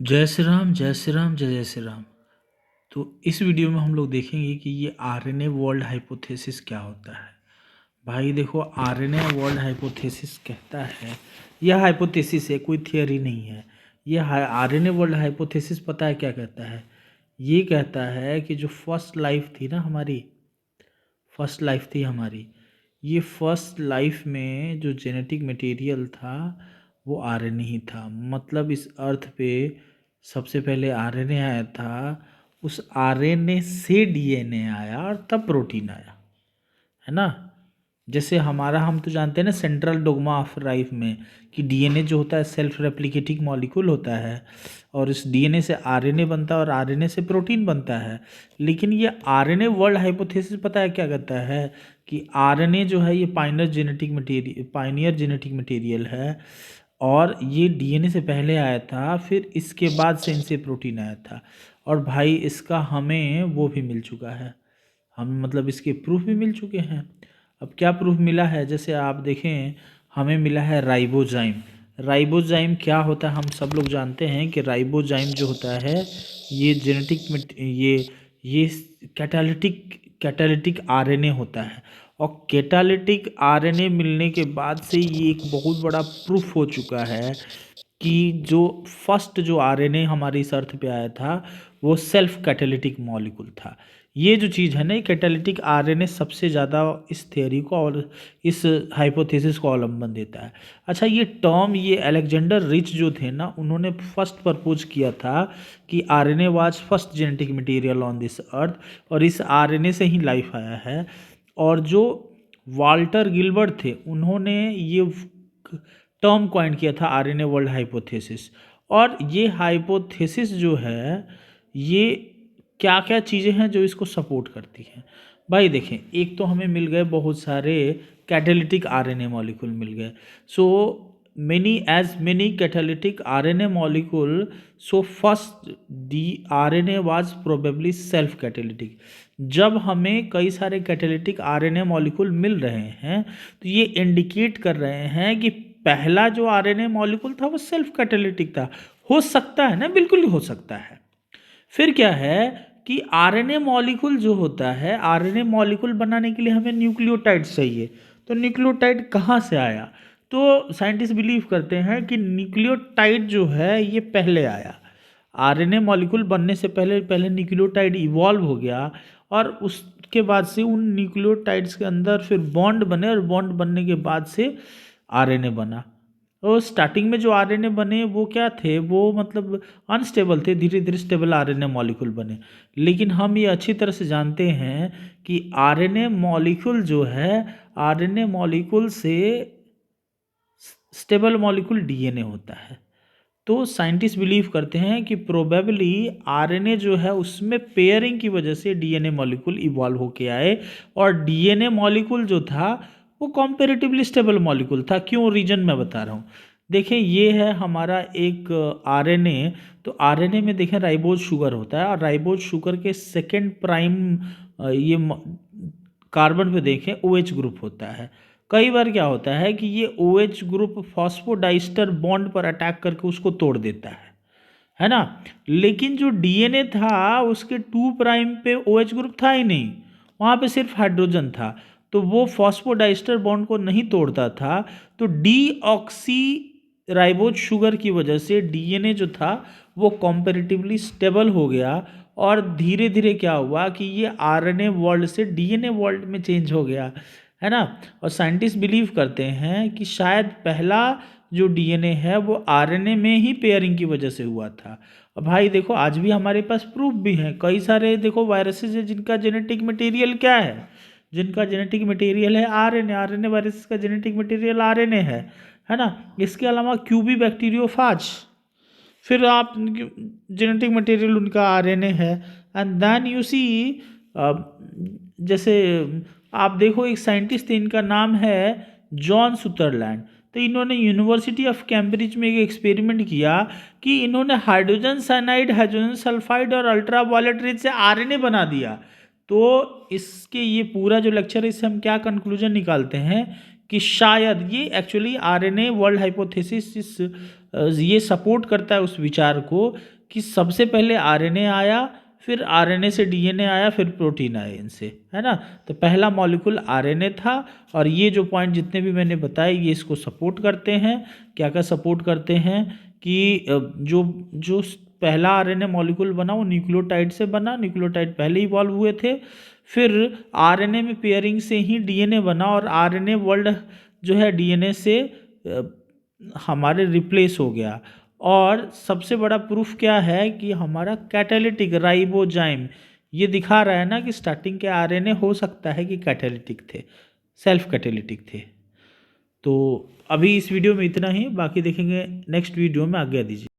जय श्री राम, जय श्री राम, जय जय श्री राम। तो इस वीडियो में हम लोग देखेंगे कि ये आरएनए वर्ल्ड हाइपोथेसिस क्या होता है। भाई देखो, आरएनए वर्ल्ड हाइपोथेसिस कहता है, यह हाइपोथेसिस है, कोई थियरी नहीं है। ये आरएनए वर्ल्ड हाइपोथेसिस पता है क्या कहता है? ये कहता है कि जो फर्स्ट लाइफ थी ना हमारी, फर्स्ट लाइफ थी हमारी, ये फर्स्ट लाइफ में जो जेनेटिक मटेरियल था वो आरएनए ही था। मतलब इस अर्थ पे सबसे पहले आरएनए आया था, उस आरएनए से डीएनए आया और तब प्रोटीन आया, है ना। जैसे हमारा, हम तो जानते हैं ना सेंट्रल डोग्मा ऑफ लाइफ में, कि डीएनए जो होता है सेल्फ रेप्लिकेटिंग मॉलिक्यूल होता है, और इस डीएनए से आरएनए बनता है और आरएनए से प्रोटीन बनता है। लेकिन ये आरएनए वर्ल्ड हाइपोथेसिस पता है क्या कहता है? कि आरएनए जो है ये पाइनियर जेनेटिक मटेरियल है, और ये डीएनए से पहले आया था, फिर इसके बाद से इनसे प्रोटीन आया था। और भाई इसका हमें वो भी मिल चुका है, हम मतलब इसके प्रूफ भी मिल चुके हैं। अब क्या प्रूफ मिला है? जैसे आप देखें, हमें मिला है राइबोजाइम। राइबोजाइम क्या होता है? हम सब लोग जानते हैं कि राइबोजाइम जो होता है ये ये कैटालिटिक आरएनए होता है। और कैटालिटिक आरएनए मिलने के बाद से ये एक बहुत बड़ा प्रूफ हो चुका है कि जो फर्स्ट जो आरएनए हमारी इस अर्थ पे आया था वो सेल्फ कैटालिटिक मॉलिक्यूल था। ये जो चीज़ है ना, ये कैटालिटिक आरएनए सबसे ज़्यादा इस थ्योरी को और इस हाइपोथेसिस को अवलंबन देता है। अच्छा, ये टर्म, ये अलेक्जेंडर रिच जो थे ना, उन्होंने फर्स्ट प्रपोज किया था कि RNA was first genetic material on this earth, और इस आरएनए से ही लाइफ आया है। और जो वाल्टर गिलबर्ट थे, उन्होंने ये टर्म कॉइन किया था आरएनए वर्ल्ड हाइपोथेसिस। और ये हाइपोथेसिस जो है, ये क्या क्या चीज़ें हैं जो इसको सपोर्ट करती हैं? भाई देखें, एक तो हमें मिल गए बहुत सारे कैटालिटिक आरएनए मॉलिक्यूल मिल गए। So many catalytic RNA molecule, so first the RNA was probably self catalytic. जब हमें कई सारे कैटालिटिक आरएनए मॉलिक्यूल मिल रहे हैं तो ये इंडिकेट कर रहे हैं कि पहला जो आरएनए मॉलिक्यूल था वो सेल्फ कैटालिटिक था। हो सकता है ना, बिल्कुल ही हो सकता है। फिर क्या है कि आरएनए मॉलिक्यूल जो होता है, आरएनए मॉलिक्यूल बनाने के लिए हमें न्यूक्लियोटाइड चाहिए। तो न्यूक्लियोटाइड कहाँ से आया? तो साइंटिस्ट बिलीव करते हैं कि न्यूक्लियोटाइड जो है ये पहले आया। आरएनए मॉलिक्यूल बनने से पहले पहले न्यूक्लियोटाइड इवॉल्व हो गया, और उसके बाद से उन न्यूक्लियोटाइड्स के अंदर फिर बॉन्ड बने, और बॉन्ड बनने के बाद से आरएनए बना। और स्टार्टिंग में जो आरएनए बने वो क्या थे? वो मतलब अनस्टेबल थे, धीरे धीरे स्टेबल आरएनए मॉलिक्यूल बने। लेकिन हम ये अच्छी तरह से जानते हैं कि आरएनए मॉलिक्यूल जो है, आरएनए मॉलिक्यूल से स्टेबल मॉलिक्यूल डीएनए होता है। तो साइंटिस्ट बिलीव करते हैं कि प्रोबेबली आरएनए जो है उसमें पेयरिंग की वजह से डीएनए मॉलिक्यूल इवॉल्व होके आए, और डीएनए मॉलिक्यूल जो था वो कॉम्पेरेटिवली स्टेबल मॉलिक्यूल था। क्यों? रीजन मैं बता रहा हूँ। देखें, ये है हमारा एक आरएनए। तो आरएनए में देखें राइबोज शुगर होता है, और राइबोज शुगर के सेकेंड प्राइम ये कार्बन पे देखें OH ग्रुप होता है। कई बार क्या होता है कि ये OH ग्रुप फॉस्फोडाइस्टर बॉन्ड पर अटैक करके उसको तोड़ देता है ना। लेकिन जो डीएनए था उसके 2 प्राइम पे OH ग्रुप था ही नहीं, वहाँ पे सिर्फ हाइड्रोजन था। तो वो फॉस्फोडाइस्टर बॉन्ड को नहीं तोड़ता था। तो डीऑक्सी राइबोज शुगर की वजह से डीएनए जो था वो कॉम्पेरेटिवली स्टेबल हो गया, और धीरे धीरे क्या हुआ कि ये आरएनए वर्ल्ड से डीएनए वर्ल्ड में चेंज हो गया, है ना। और साइंटिस्ट बिलीव करते हैं कि शायद पहला जो डीएनए है वो आरएनए में ही पेयरिंग की वजह से हुआ था। और भाई देखो, आज भी हमारे पास प्रूफ भी हैं। कई सारे देखो वायरसेस है जिनका जेनेटिक मटेरियल क्या है? जिनका जेनेटिक मटेरियल है आरएनए। आरएनए वायरस का जेनेटिक मटेरियल आरएनए है ना। इसके अलावा क्यूबी बैक्टीरियोफाज, फिर आप जेनेटिक मटेरियल उनका आरएनए है। एंड देन यू सी, जैसे आप देखो, एक साइंटिस्ट थे, इनका नाम है जॉन सुदरलैंड। तो इन्होंने यूनिवर्सिटी ऑफ कैम्ब्रिज में एक एक्सपेरिमेंट किया कि इन्होंने हाइड्रोजन साइनाइड, हाइड्रोजन सल्फाइड और अल्ट्रावायलेट रेज से आरएनए बना दिया। तो इसके ये पूरा जो लेक्चर है, इससे हम क्या कंक्लूजन निकालते हैं कि शायद ये एक्चुअली आरएनए वर्ल्ड हाइपोथेसिस इस ये सपोर्ट करता है उस विचार को कि सबसे पहले आरएनए आया, फिर आरएनए से डीएनए आया, फिर प्रोटीन आए इनसे, है ना। तो पहला मॉलिक्यूल आरएनए था, और ये जो पॉइंट जितने भी मैंने बताए ये इसको सपोर्ट करते हैं। क्या क्या सपोर्ट करते हैं कि जो जो पहला आरएनए मॉलिक्यूल बना वो न्यूक्लियोटाइड से बना, न्यूक्लियोटाइड पहले इवॉल्व हुए थे, फिर आरएनए में पेयरिंग से ही डीएनए बना, और आरएनए वर्ल्ड जो है डीएनए से हमारे रिप्लेस हो गया। और सबसे बड़ा प्रूफ क्या है कि हमारा कैटालिटिक राइबोजाइम ये दिखा रहा है ना कि स्टार्टिंग के आरएनए हो सकता है कि कैटालिटिक थे, सेल्फ कैटालिटिक थे। तो अभी इस वीडियो में इतना ही, बाकी देखेंगे नेक्स्ट वीडियो में। आज्ञा दीजिए।